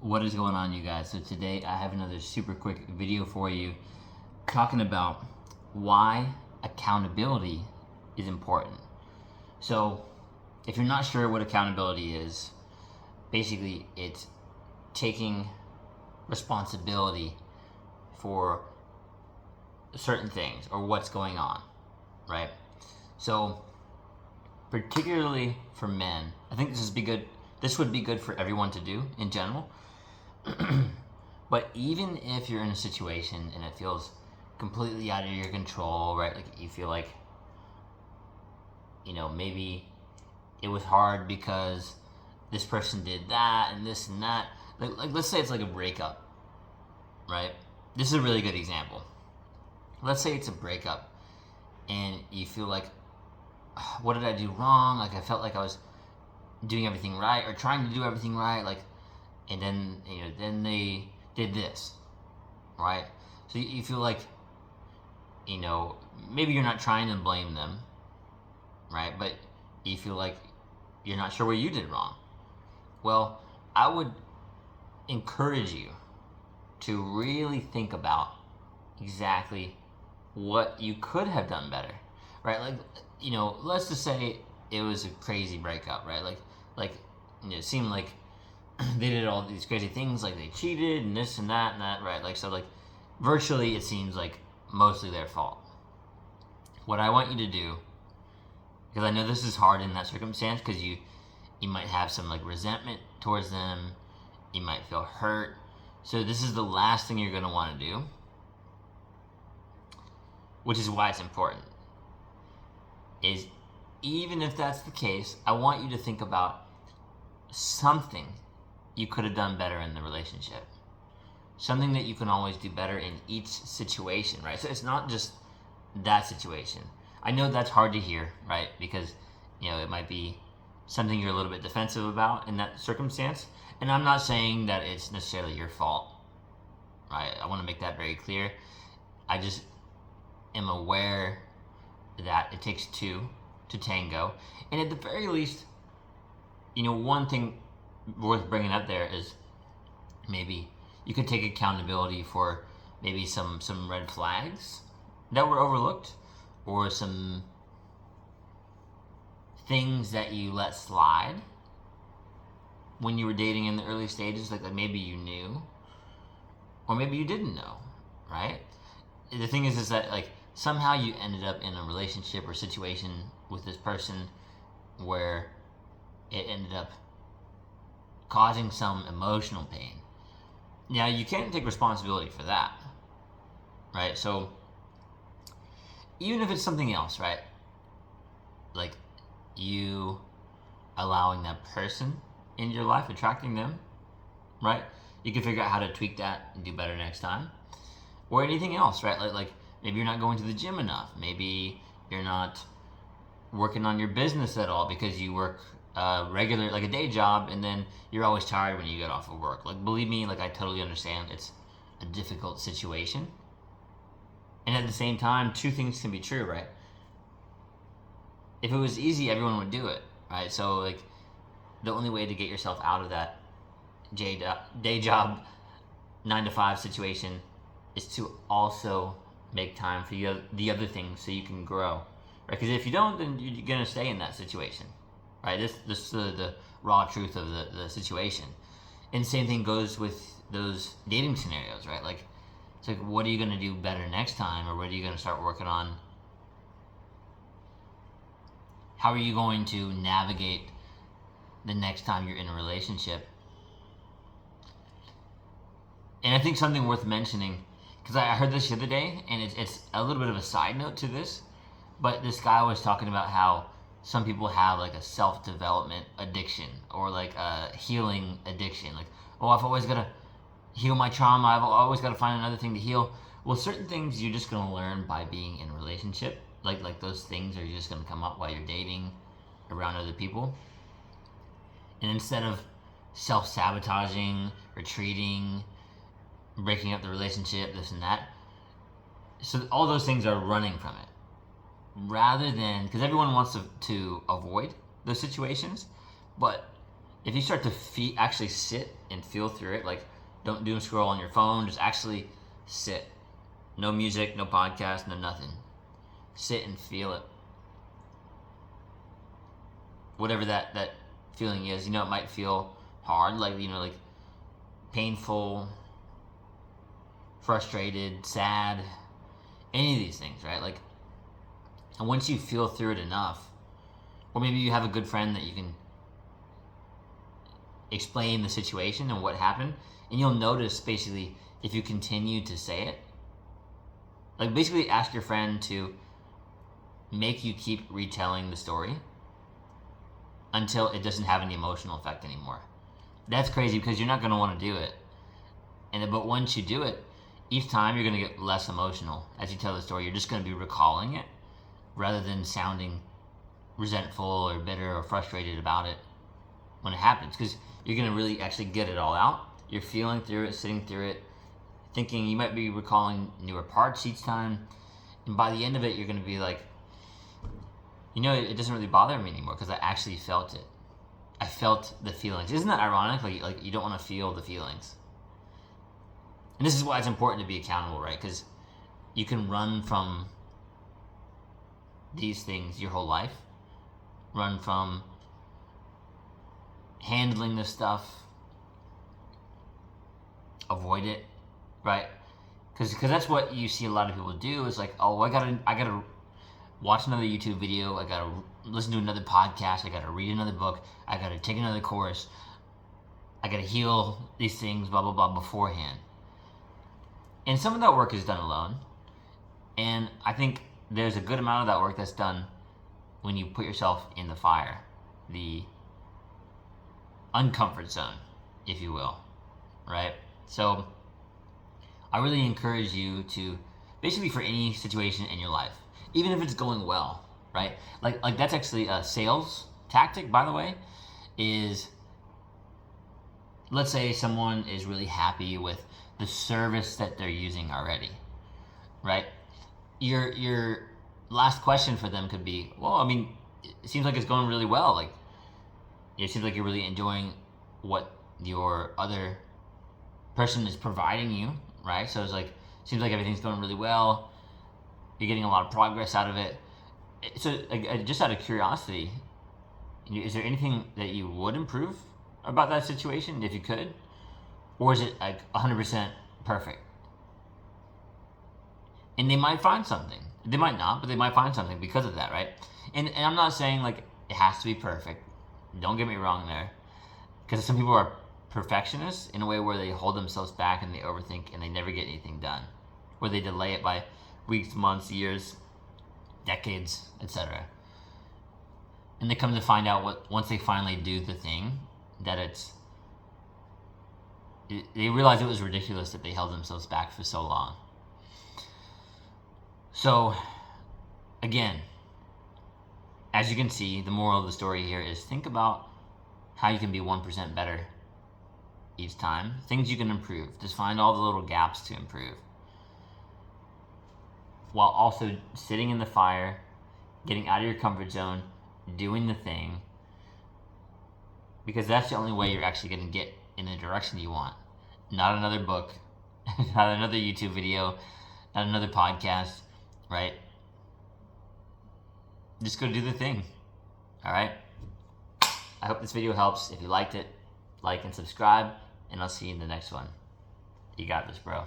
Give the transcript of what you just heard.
What is going on, you guys? So today I have another super quick video for you talking about why accountability is important. So if you're not sure what accountability is, basically it's taking responsibility for certain things or what's going on, right? So particularly for men, I think this would be good for everyone to do in general. But even if you're in a situation and it feels completely out of your control, right? Like you feel like, maybe it was hard because this person did that and this and that. Like let's say it's like a breakup, right? This is a really good example. Let's say it's a breakup and you feel like, what did I do wrong? Like I felt like I was doing everything right or trying to do everything right. Like, and then they did this, right? So you feel like, maybe you're not trying to blame them, right? But you feel like you're not sure what you did wrong. Well, I would encourage you to really think about exactly what you could have done better, right? Like, let's just say it was a crazy breakup, right? Like, it seemed like they did all these crazy things, like they cheated and this and that, right? Like, so like virtually it seems like mostly their fault. What I want you to do, because I know this is hard in that circumstance, because you might have some like resentment towards them, you might feel hurt. So this is the last thing you're going to want to do, which is why it's important, is even if that's the case, I want you to think about something you could have done better in the relationship. Something that you can always do better in each situation, right? So it's not just that situation. I know that's hard to hear, right? Because, it might be something you're a little bit defensive about in that circumstance. And I'm not saying that it's necessarily your fault, right? I want to make that very clear. I just am aware that it takes two to tango. And at the very least, one thing worth bringing up there is maybe you could take accountability for maybe some red flags that were overlooked, or some things that you let slide when you were dating in the early stages, like maybe you knew or maybe you didn't know, right? The thing is that like somehow you ended up in a relationship or situation with this person where it ended up causing some emotional pain. Now, you can't take responsibility for that, right? So, even if it's something else, right? Like you allowing that person in your life, attracting them, right? You can figure out how to tweak that and do better next time. Or anything else, right? Like maybe you're not going to the gym enough. Maybe you're not working on your business at all because you work regular, like a day job, and then you're always tired when you get off of work. Like, believe me, like I totally understand it's a difficult situation. And at the same time, two things can be true, right? If it was easy, everyone would do it, right? So like the only way to get yourself out of that day job 9 to 5 situation is to also make time for the other things so you can grow, right? Because if you don't, then you're gonna stay in that situation, right? This is the raw truth of the situation. And same thing goes with those dating scenarios, right? Like it's like, what are you gonna do better next time, or what are you gonna start working on? How are you going to navigate the next time you're in a relationship? And I think something worth mentioning, because I heard this the other day, and it's a little bit of a side note to this, but this guy was talking about how some people have like a self-development addiction, or like a healing addiction. Like, oh, I've always got to heal my trauma. I've always got to find another thing to heal. Well, certain things you're just going to learn by being in a relationship. Like those things are just going to come up while you're dating around other people. And instead of self-sabotaging, retreating, breaking up the relationship, this and that, so all those things are running from it. Rather than, because everyone wants to avoid those situations, but if you start to actually sit and feel through it, like don't doom scroll on your phone, just actually sit. No music, no podcast, no nothing. Sit and feel it. Whatever that feeling is, it might feel hard, like painful, frustrated, sad, any of these things, right? Like, and once you feel through it enough, or maybe you have a good friend that you can explain the situation and what happened, and you'll notice basically if you continue to say it, like basically ask your friend to make you keep retelling the story until it doesn't have any emotional effect anymore. That's crazy because you're not going to want to do it. But once you do it, each time you're going to get less emotional as you tell the story. You're just going to be recalling it rather than sounding resentful or bitter or frustrated about it when it happens, because you're going to really actually get it all out. You're feeling through it, sitting through it, thinking. You might be recalling newer parts each time, and by the end of it you're going to be like, it doesn't really bother me anymore because I actually felt it. I felt the feelings. Isn't that ironic? Like you don't want to feel the feelings. And this is why it's important to be accountable, right? Because you can run from these things your whole life. Run from handling this stuff. Avoid it, right? Because that's what you see a lot of people do. Is like, oh, I gotta watch another YouTube video. I gotta listen to another podcast. I gotta read another book. I gotta take another course. I gotta heal these things, blah blah blah, beforehand. And some of that work is done alone. And I think there's a good amount of that work that's done when you put yourself in the fire, the uncomfort zone, if you will, right? So I really encourage you to, basically for any situation in your life, even if it's going well, right? Like that's actually a sales tactic, by the way, is, let's say someone is really happy with the service that they're using already, right? Your last question for them could be, well, I mean, it seems like it's going really well. Like, it seems like you're really enjoying what your other person is providing you, right? So it's like, seems like everything's going really well. You're getting a lot of progress out of it. So just out of curiosity, is there anything that you would improve about that situation if you could? Or is it like 100% perfect? And they might find something. They might not, but they might find something because of that, right? And I'm not saying like it has to be perfect. Don't get me wrong there. Because some people are perfectionists in a way where they hold themselves back and they overthink and they never get anything done. Or they delay it by weeks, months, years, decades, etc. And they come to find out once they finally do the thing, that they realize it was ridiculous that they held themselves back for so long. So, again, as you can see, the moral of the story here is think about how you can be 1% better each time. Things you can improve. Just find all the little gaps to improve. While also sitting in the fire, getting out of your comfort zone, doing the thing. Because that's the only way you're actually going to get in the direction you want. Not another book, not another YouTube video, not another podcast, right? Just go do the thing, all right? I hope this video helps. If you liked it, like and subscribe, and I'll see you in the next one. You got this, bro.